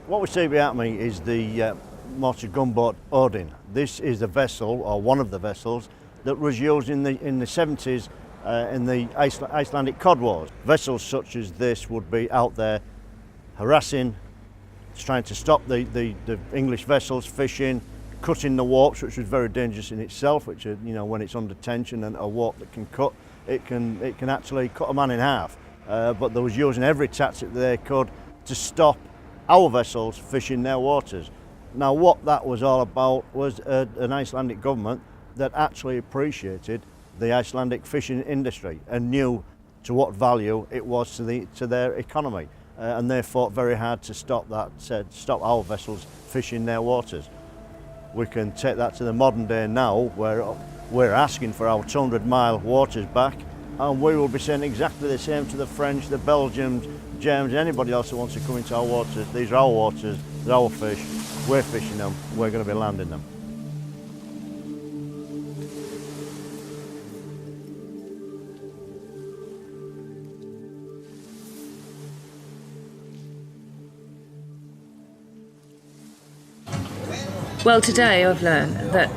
What we see behind me is the motor gunboat Odin. This is the vessel, or one of the vessels, that was used in the 70s in the Icelandic Cod Wars. Vessels such as this would be out there harassing, trying to stop the English vessels fishing, cutting the warps, which was very dangerous in itself, which, when it's under tension and a warp that can cut, it can actually cut a man in half. But they was using every tactic that they could to stop our vessels fishing their waters. Now what that was all about was an Icelandic government that actually appreciated the Icelandic fishing industry and knew to what value it was to their economy. And they fought very hard to stop that, stop our vessels fishing their waters. We can take that to the modern day now, where we're asking for our 200-mile waters back, and we will be saying exactly the same to the French, the Belgians, Germans, anybody else that wants to come into our waters. These are our waters, they're our fish, we're fishing them, we're going to be landing them. Well, today I've learned that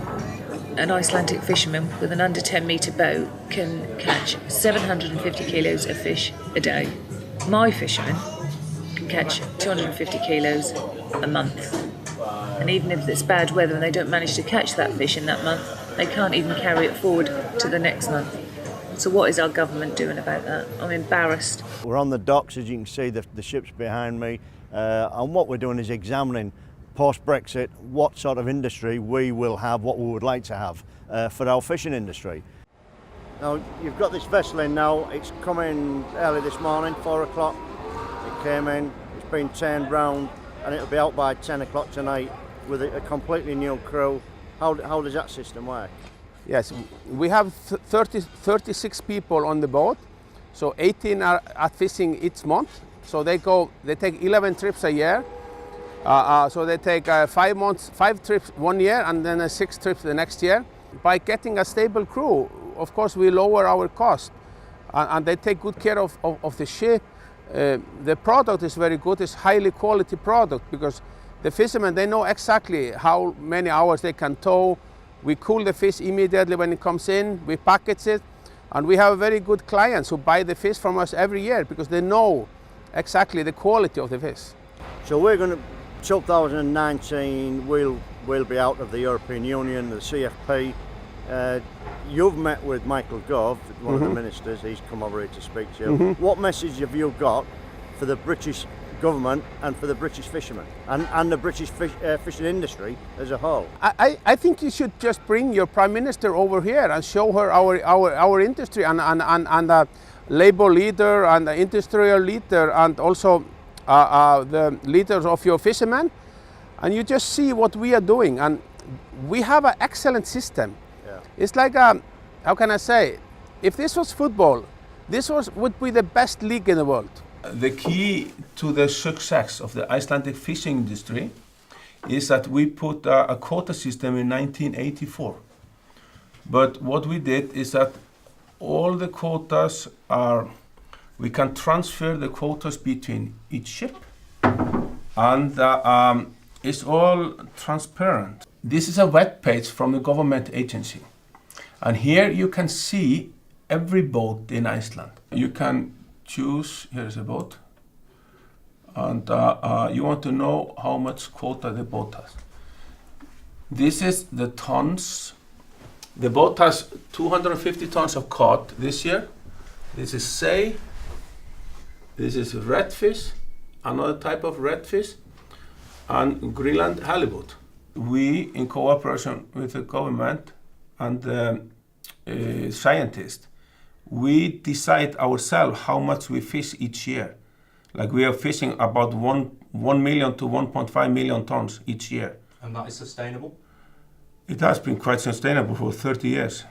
an Icelandic fisherman with an under 10 metre boat can catch 750 kilos of fish a day. My fishermen can catch 250 kilos a month. And even if it's bad weather and they don't manage to catch that fish in that month, they can't even carry it forward to the next month. So what is our government doing about that? I'm embarrassed. We're on the docks, as you can see, the ship's behind me, and what we're doing is examining post-Brexit what sort of industry we will have, what we would like to have for our fishing industry. Now you've got this vessel in now, it's come in early this morning, 4 o'clock, it came in, it's been turned round and it'll be out by 10 o'clock tonight with a completely new crew. How does that system work? Yes, we have 36 people on the boat, so 18 are fishing each month, so they take 11 trips a year. So they take 5 trips 1 year and then 6 trips the next year. By getting a stable crew, of course, we lower our cost, and they take good care of the ship. The product is very good, it's highly quality product, because the fishermen, they know exactly how many hours they can tow. We cool the fish immediately when it comes in, we package it, and we have very good clients who buy the fish from us every year because they know exactly the quality of the fish. So we're going to 2019 we'll be out of the European Union, the CFP. You've met with Michael Gove, one of the ministers, he's come over here to speak to you. What message have you got for the British government and for the British fishermen and the British fishing industry as a whole? I think you should just bring your Prime Minister over here and show her our industry and the labour leader and the industrial leader and also the leaders of your fishermen, and you just see what we are doing, and we have an excellent system. Yeah. It's like how can I say, if this was football, would be the best league in the world. The key to the success of the Icelandic fishing industry is that we put a quota system in 1984. But what we did is that all the quotas we can transfer the quotas between each ship, and it's all transparent. This is a web page from the government agency, and here you can see every boat in Iceland. You can choose, here's a boat, and you want to know how much quota the boat has. This is the tons. The boat has 250 tons of cod this year. This is sei. This is redfish, another type of redfish, and Greenland halibut. We, in cooperation with the government and the scientists, we decide ourselves how much we fish each year. Like we are fishing about 1 million to 1.5 million tons each year. And that is sustainable? It has been quite sustainable for 30 years.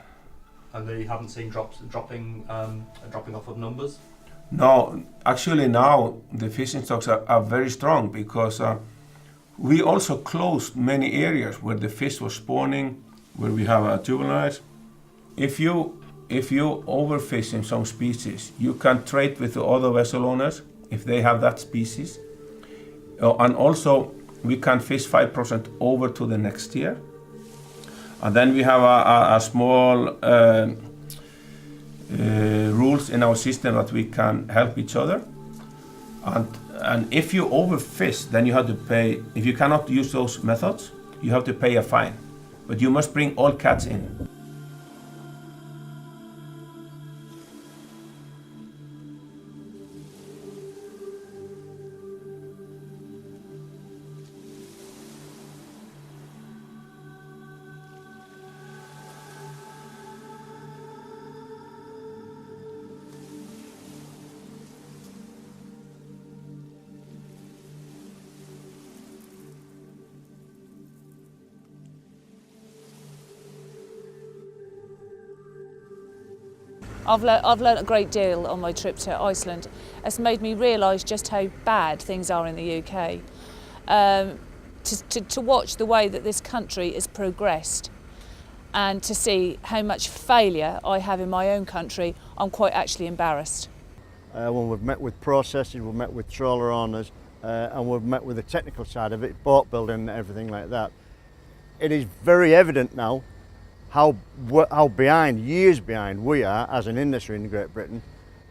And they haven't seen dropping off of numbers? No, actually now the fishing stocks are very strong because we also closed many areas where the fish was spawning, where we have juveniles. If you overfish in some species, you can trade with the other vessel owners if they have that species. And also we can fish 5% over to the next year. And then we have a small rules in our system that we can help each other. And if you overfish, then you have to pay. If you cannot use those methods, you have to pay a fine. But you must bring all catch in. I've learnt a great deal on my trip to Iceland. It's made me realise just how bad things are in the UK. To watch the way that this country has progressed and to see how much failure I have in my own country, I'm quite actually embarrassed. When we've met with processors, we've met with trawler owners, and we've met with the technical side of it, boat building and everything like that. It is very evident now how behind, years behind we are as an industry in Great Britain,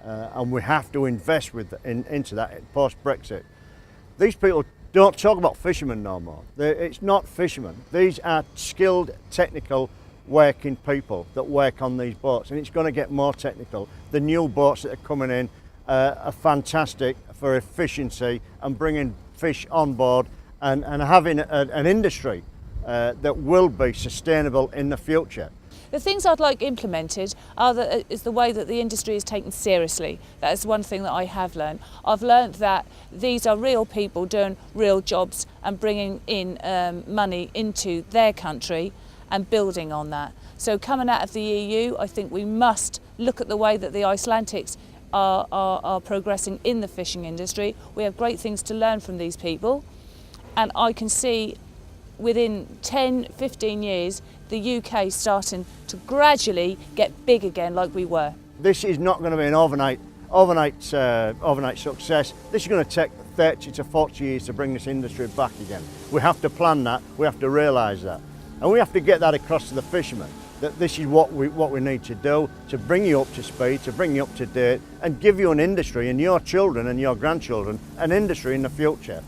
and we have to invest into that post-Brexit. These people don't talk about fishermen no more. It's not fishermen. These are skilled, technical working people that work on these boats, and it's going to get more technical. The new boats that are coming in are fantastic for efficiency and bringing fish on board and having an industry that will be sustainable in the future. The things I'd like implemented is the way that the industry is taken seriously. That is one thing that I have learned. I've learned that these are real people doing real jobs and bringing in money into their country and building on that. So coming out of the EU, I think we must look at the way that the Icelandics are progressing in the fishing industry. We have great things to learn from these people, and I can see within 10, 15 years, the UK starting to gradually get big again like we were. This is not going to be an overnight success. This is going to take 30 to 40 years to bring this industry back again. We have to plan that, we have to realise that. And we have to get that across to the fishermen, that this is what we need to do to bring you up to speed, to bring you up to date, and give you an industry and your children and your grandchildren an industry in the future.